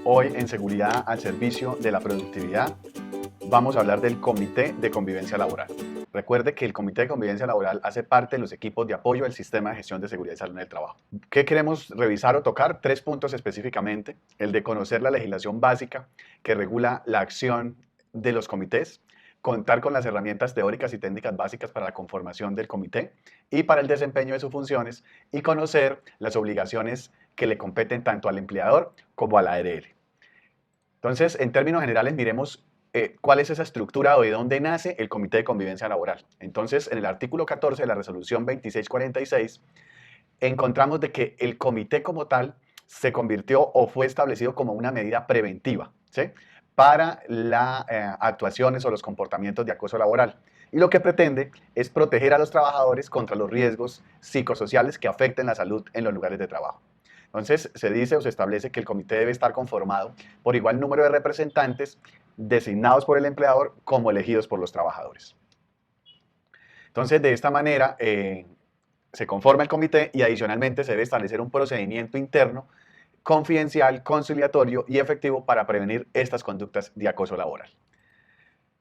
Hoy en Seguridad al Servicio de la Productividad vamos a hablar del Comité de Convivencia Laboral. Recuerde que el Comité de Convivencia Laboral hace parte de los equipos de apoyo al sistema de gestión de seguridad y salud en el trabajo. ¿Qué queremos revisar o tocar? 3 puntos específicamente. El de conocer la legislación básica que regula la acción de los comités, contar con las herramientas teóricas y técnicas básicas para la conformación del comité y para el desempeño de sus funciones, y conocer las obligaciones que le competen tanto al empleador como a la ARL. Entonces, en términos generales, miremos cuál es esa estructura o de dónde nace el Comité de Convivencia Laboral. Entonces, en el artículo 14 de la resolución 2646, encontramos de que el comité como tal se convirtió o fue establecido como una medida preventiva, ¿sí?, para las actuaciones o los comportamientos de acoso laboral. Y lo que pretende es proteger a los trabajadores contra los riesgos psicosociales que afecten la salud en los lugares de trabajo. Entonces, se dice o se establece que el comité debe estar conformado por igual número de representantes designados por el empleador como elegidos por los trabajadores. Entonces, de esta manera, se conforma el comité y adicionalmente se debe establecer un procedimiento interno confidencial, conciliatorio y efectivo para prevenir estas conductas de acoso laboral.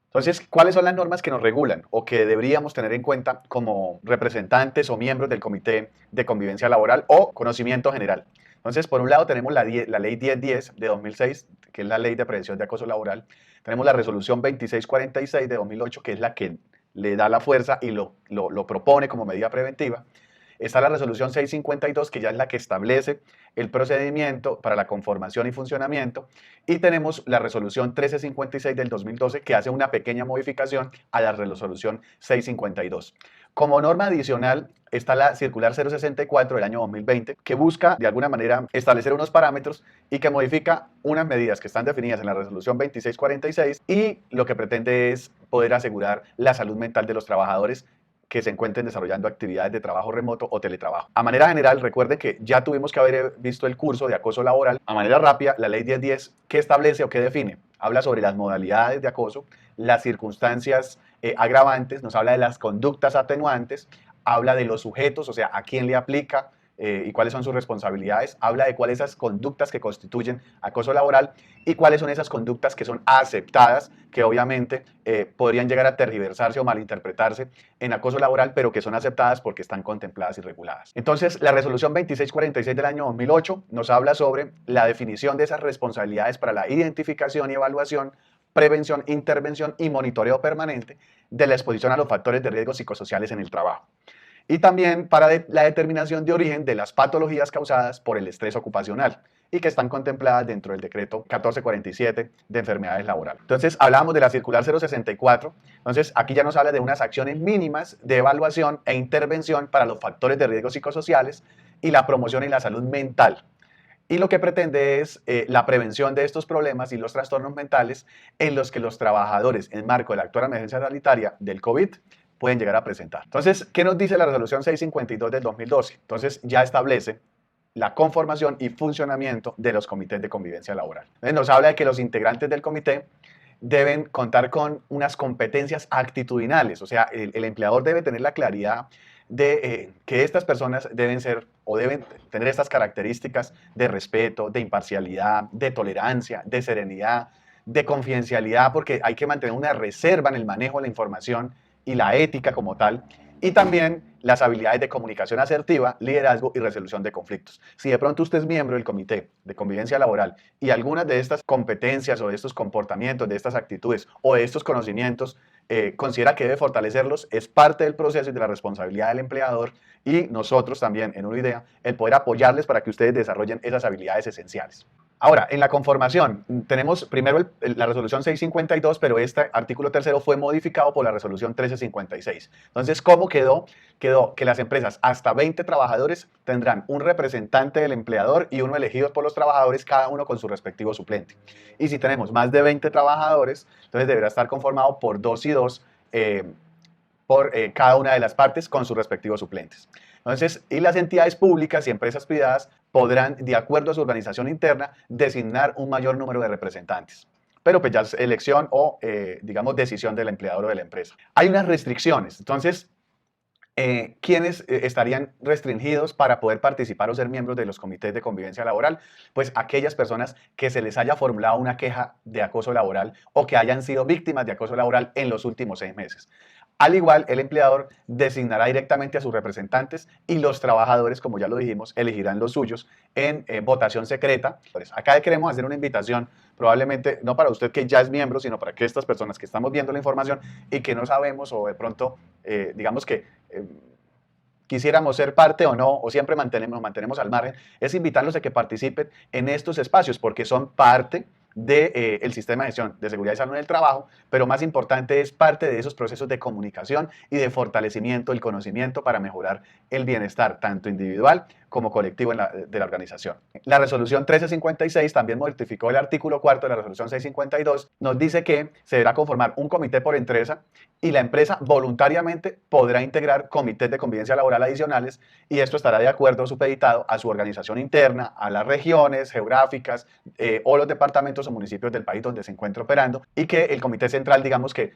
Entonces, ¿cuáles son las normas que nos regulan o que deberíamos tener en cuenta como representantes o miembros del Comité de Convivencia Laboral o conocimiento general? Entonces, por un lado tenemos la Ley 1010 de 2006, que es la Ley de Prevención de Acoso Laboral. Tenemos la Resolución 2646 de 2008, que es la que le da la fuerza y lo propone como medida preventiva. Está la resolución 652, que ya es la que establece el procedimiento para la conformación y funcionamiento. Y tenemos la resolución 1356 del 2012, que hace una pequeña modificación a la resolución 652. Como norma adicional está la circular 064 del año 2020, que busca de alguna manera establecer unos parámetros y que modifica unas medidas que están definidas en la resolución 2646, y lo que pretende es poder asegurar la salud mental de los trabajadores que se encuentren desarrollando actividades de trabajo remoto o teletrabajo. A manera general, recuerden que ya tuvimos que haber visto el curso de acoso laboral. A manera rápida, la Ley 1010, ¿qué establece o qué define? Habla sobre las modalidades de acoso, las circunstancias agravantes, nos habla de las conductas atenuantes, habla de los sujetos, o sea, a quién le aplica y cuáles son sus responsabilidades, habla de cuáles son esas conductas que constituyen acoso laboral y cuáles son esas conductas que son aceptadas, que obviamente podrían llegar a tergiversarse o malinterpretarse en acoso laboral, pero que son aceptadas porque están contempladas y reguladas. Entonces, la resolución 2646 del año 2008 nos habla sobre la definición de esas responsabilidades para la identificación y evaluación, prevención, intervención y monitoreo permanente de la exposición a los factores de riesgo psicosociales en el trabajo. Y también para la determinación de origen de las patologías causadas por el estrés ocupacional y que están contempladas dentro del decreto 1447 de enfermedades laborales. Entonces, hablábamos de la circular 064, entonces aquí ya nos habla de unas acciones mínimas de evaluación e intervención para los factores de riesgo psicosociales y la promoción y la salud mental. Y lo que pretende es la prevención de estos problemas y los trastornos mentales en los que los trabajadores, en marco de la actual emergencia sanitaria del COVID, pueden llegar a presentar. Entonces, ¿qué nos dice la resolución 652 del 2012? Entonces, ya establece la conformación y funcionamiento de los comités de convivencia laboral. Entonces, nos habla de que los integrantes del comité deben contar con unas competencias actitudinales, o sea, el empleador debe tener la claridad de que estas personas deben ser o deben tener estas características de respeto, de imparcialidad, de tolerancia, de serenidad, de confidencialidad, porque hay que mantener una reserva en el manejo de la información y la ética como tal, y también las habilidades de comunicación asertiva, liderazgo y resolución de conflictos. Si de pronto usted es miembro del Comité de Convivencia Laboral y algunas de estas competencias o de estos comportamientos, de estas actitudes o de estos conocimientos considera que debe fortalecerlos, es parte del proceso y de la responsabilidad del empleador, y nosotros también en una idea el poder apoyarles para que ustedes desarrollen esas habilidades esenciales. Ahora, en la conformación, tenemos primero la resolución 652, pero este artículo tercero fue modificado por la resolución 1356. Entonces, ¿cómo quedó? Quedó que las empresas hasta 20 trabajadores tendrán un representante del empleador y uno elegido por los trabajadores, cada uno con su respectivo suplente. Y si tenemos más de 20 trabajadores, entonces deberá estar conformado por 2 y 2 por cada una de las partes con sus respectivos suplentes. Entonces, y las entidades públicas y empresas privadas podrán, de acuerdo a su organización interna, designar un mayor número de representantes. Pero pues ya es elección o, digamos, decisión del empleador o de la empresa. Hay unas restricciones. Entonces, ¿Quiénes estarían restringidos para poder participar o ser miembros de los comités de convivencia laboral? Pues aquellas personas que se les haya formulado una queja de acoso laboral o que hayan sido víctimas de acoso laboral en los últimos 6 meses. Al igual, el empleador designará directamente a sus representantes y los trabajadores, como ya lo dijimos, elegirán los suyos en votación secreta. Pues acá queremos hacer una invitación, probablemente no para usted que ya es miembro, sino para que estas personas que estamos viendo la información y que no sabemos o de pronto, digamos que quisiéramos ser parte o no, o siempre nos mantenemos al margen, es invitarlos a que participen en estos espacios porque son parte del sistema de gestión de seguridad y salud en el trabajo, pero más importante es parte de esos procesos de comunicación y de fortalecimiento del conocimiento para mejorar el bienestar tanto individual como colectivo de la organización. La resolución 1356 también modificó el artículo 4 de la resolución 652, nos dice que se deberá conformar un comité por empresa y la empresa voluntariamente podrá integrar comités de convivencia laboral adicionales y esto estará de acuerdo supeditado a su organización interna, a las regiones geográficas o los departamentos o municipios del país donde se encuentra operando y que el comité central, digamos que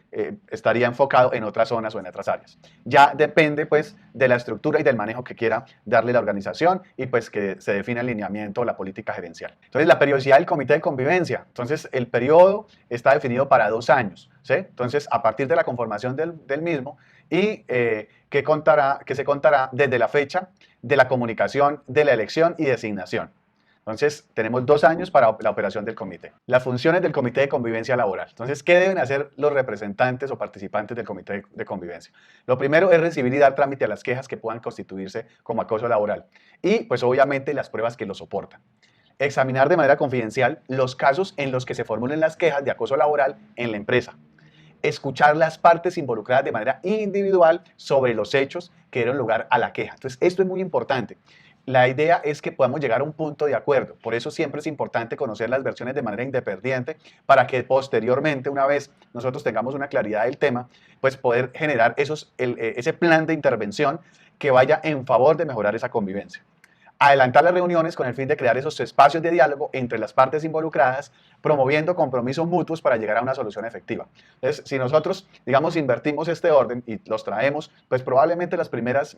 estaría enfocado en otras zonas o en otras áreas. Ya depende pues de la estructura y del manejo que quiera darle la organización y pues que se define el lineamiento o la política gerencial. Entonces la periodicidad del comité de convivencia, entonces el periodo está definido para 2 años, ¿sí? Entonces a partir de la conformación del mismo y que se contará desde la fecha de la comunicación de la elección y designación. Entonces, tenemos 2 años para la operación del comité. Las funciones del comité de convivencia laboral. Entonces, ¿qué deben hacer los representantes o participantes del comité de convivencia? Lo primero es recibir y dar trámite a las quejas que puedan constituirse como acoso laboral y, pues, obviamente, las pruebas que lo soportan. Examinar de manera confidencial los casos en los que se formulen las quejas de acoso laboral en la empresa. Escuchar las partes involucradas de manera individual sobre los hechos que dieron lugar a la queja. Entonces, esto es muy importante. La idea es que podamos llegar a un punto de acuerdo. Por eso siempre es importante conocer las versiones de manera independiente para que posteriormente, una vez nosotros tengamos una claridad del tema, pues poder generar ese plan de intervención que vaya en favor de mejorar esa convivencia. Adelantar las reuniones con el fin de crear esos espacios de diálogo entre las partes involucradas, promoviendo compromisos mutuos para llegar a una solución efectiva. Entonces, si nosotros, digamos, invertimos este orden y los traemos, pues probablemente las primeras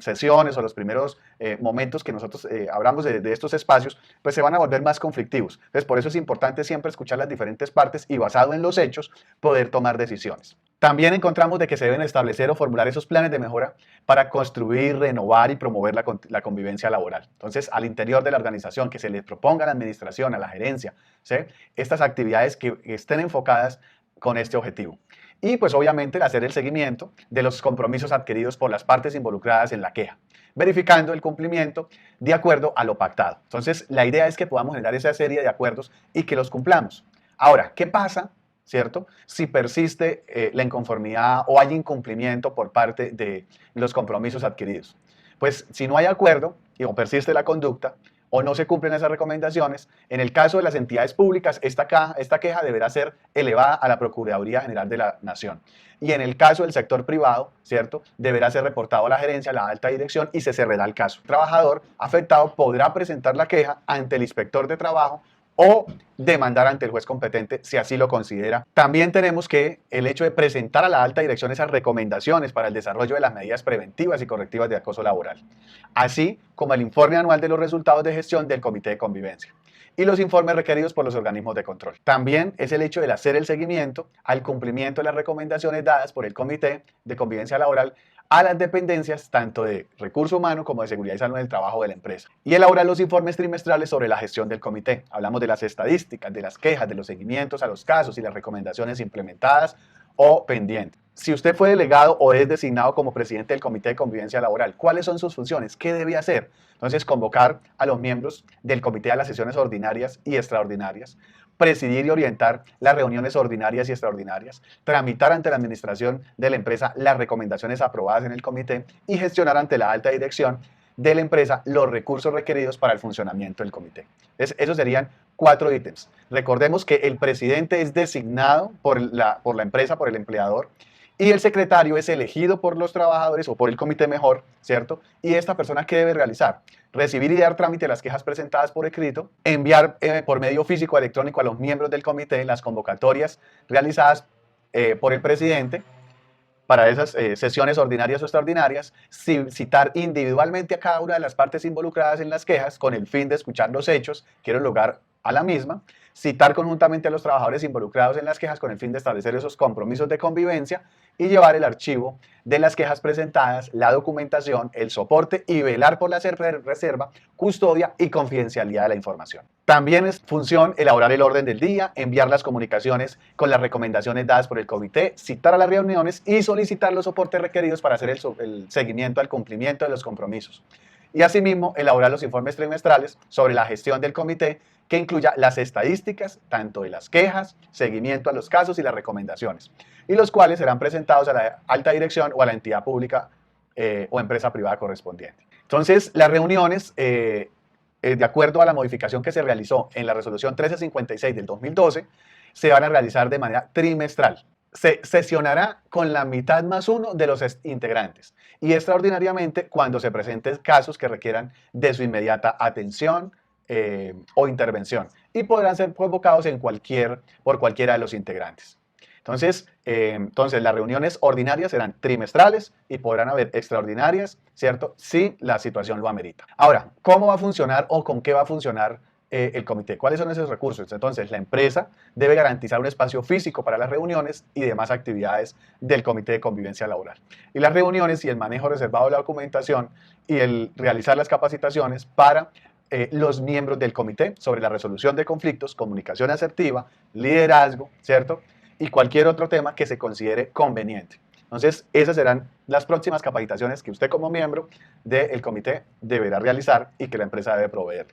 sesiones o los primeros momentos que nosotros hablamos de estos espacios, pues se van a volver más conflictivos. Entonces, por eso es importante siempre escuchar las diferentes partes y basado en los hechos, poder tomar decisiones. También encontramos de que se deben establecer o formular esos planes de mejora para construir, renovar y promover la convivencia laboral. Entonces, al interior de la organización, que se les proponga a la administración, a la gerencia, ¿sí?, estas actividades que estén enfocadas con este objetivo. Y pues obviamente hacer el seguimiento de los compromisos adquiridos por las partes involucradas en la queja, verificando el cumplimiento de acuerdo a lo pactado. Entonces, la idea es que podamos generar esa serie de acuerdos y que los cumplamos. Ahora, ¿qué pasa, cierto, si persiste la inconformidad o hay incumplimiento por parte de los compromisos adquiridos? Pues si no hay acuerdo o persiste la conducta o no se cumplen esas recomendaciones, en el caso de las entidades públicas, esta queja deberá ser elevada a la Procuraduría General de la Nación. Y en el caso del sector privado, ¿cierto?, deberá ser reportado a la gerencia, a la alta dirección y se cerrará el caso. El trabajador afectado podrá presentar la queja ante el inspector de trabajo o demandar ante el juez competente si así lo considera. También tenemos que el hecho de presentar a la alta dirección esas recomendaciones para el desarrollo de las medidas preventivas y correctivas de acoso laboral, así como el informe anual de los resultados de gestión del comité de convivencia y los informes requeridos por los organismos de control. También es el hecho de hacer el seguimiento al cumplimiento de las recomendaciones dadas por el comité de convivencia laboral a las dependencias tanto de recurso humano como de seguridad y salud en el trabajo de la empresa. Y elaborar los informes trimestrales sobre la gestión del comité. Hablamos de las estadísticas, de las quejas, de los seguimientos a los casos y las recomendaciones implementadas o pendientes. Si usted fue delegado o es designado como presidente del Comité de Convivencia Laboral, ¿cuáles son sus funciones? ¿Qué debe hacer? Entonces, convocar a los miembros del comité a las sesiones ordinarias y extraordinarias, presidir y orientar las reuniones ordinarias y extraordinarias, tramitar ante la administración de la empresa las recomendaciones aprobadas en el comité y gestionar ante la alta dirección de la empresa los recursos requeridos para el funcionamiento del comité. Esos serían 4 ítems. Recordemos que el presidente es designado por la empresa, por el empleador, y el secretario es elegido por los trabajadores o por el comité mejor, ¿cierto? Y esta persona, ¿qué debe realizar? Recibir y dar trámite a las quejas presentadas por escrito, enviar por medio físico o electrónico a los miembros del comité las convocatorias realizadas por el presidente, para esas sesiones ordinarias o extraordinarias, citar individualmente a cada una de las partes involucradas en las quejas con el fin de escuchar los hechos que dieron lugar a la misma, citar conjuntamente a los trabajadores involucrados en las quejas con el fin de establecer esos compromisos de convivencia y llevar el archivo de las quejas presentadas, la documentación, el soporte y velar por la reserva, custodia y confidencialidad de la información. También es función elaborar el orden del día, enviar las comunicaciones con las recomendaciones dadas por el comité, citar a las reuniones y solicitar los soportes requeridos para hacer el seguimiento al cumplimiento de los compromisos. Y asimismo, elaborar los informes trimestrales sobre la gestión del comité que incluya las estadísticas, tanto de las quejas, seguimiento a los casos y las recomendaciones, y los cuales serán presentados a la alta dirección o a la entidad pública o empresa privada correspondiente. Entonces, las reuniones, de acuerdo a la modificación que se realizó en la resolución 1356 del 2012, se van a realizar de manera trimestral. Se sesionará con la mitad más uno de los integrantes y extraordinariamente cuando se presenten casos que requieran de su inmediata atención o intervención y podrán ser convocados por cualquiera de los integrantes. Entonces, las reuniones ordinarias serán trimestrales y podrán haber extraordinarias, ¿cierto? Si la situación lo amerita. Ahora, ¿cómo va a funcionar o con qué va a funcionar el comité? ¿Cuáles son esos recursos? Entonces, la empresa debe garantizar un espacio físico para las reuniones y demás actividades del comité de convivencia laboral. Y las reuniones y el manejo reservado de la documentación y el realizar las capacitaciones para los miembros del comité sobre la resolución de conflictos, comunicación asertiva, liderazgo, ¿cierto? Y cualquier otro tema que se considere conveniente. Entonces, esas serán las próximas capacitaciones que usted como miembro del comité deberá realizar y que la empresa debe proveer.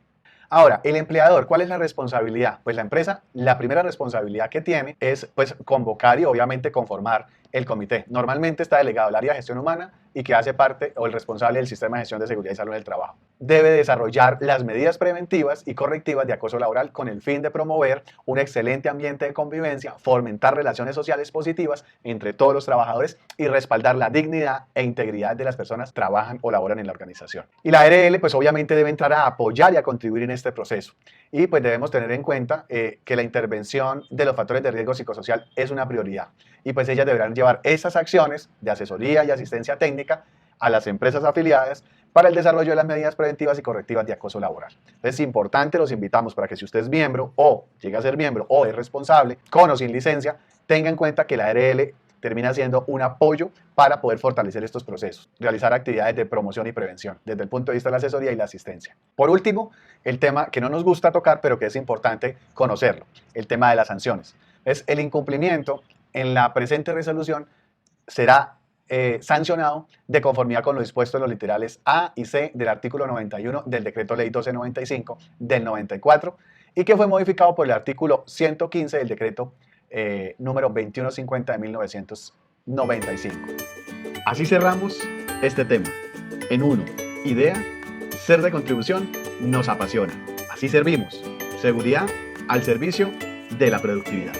Ahora, el empleador, ¿cuál es la responsabilidad? Pues la empresa, la primera responsabilidad que tiene es pues convocar y obviamente conformar el comité. Normalmente está delegado al área de gestión humana y que hace parte o el responsable del sistema de gestión de seguridad y salud del trabajo. Debe desarrollar las medidas preventivas y correctivas de acoso laboral con el fin de promover un excelente ambiente de convivencia, fomentar relaciones sociales positivas entre todos los trabajadores y respaldar la dignidad e integridad de las personas que trabajan o laboran en la organización. Y la ARL pues obviamente debe entrar a apoyar y a contribuir en este proceso. Y pues debemos tener en cuenta que la intervención de los factores de riesgo psicosocial es una prioridad. Y pues ellas deberán llevar esas acciones de asesoría y asistencia técnica a las empresas afiliadas para el desarrollo de las medidas preventivas y correctivas de acoso laboral. Es importante, los invitamos para que si usted es miembro o llega a ser miembro o es responsable, con o sin licencia, tenga en cuenta que la ARL termina siendo un apoyo para poder fortalecer estos procesos, realizar actividades de promoción y prevención desde el punto de vista de la asesoría y la asistencia. Por último, el tema que no nos gusta tocar, pero que es importante conocerlo, el tema de las sanciones. Es el incumplimiento en la presente resolución será sancionado de conformidad con lo dispuesto en los literales A y C del artículo 91 del Decreto Ley 1295 del 94 y que fue modificado por el artículo 115 del Decreto número 2150 de 1995. Así cerramos este tema. En 1, idea, ser de contribución nos apasiona. Así servimos. Seguridad al servicio de la productividad.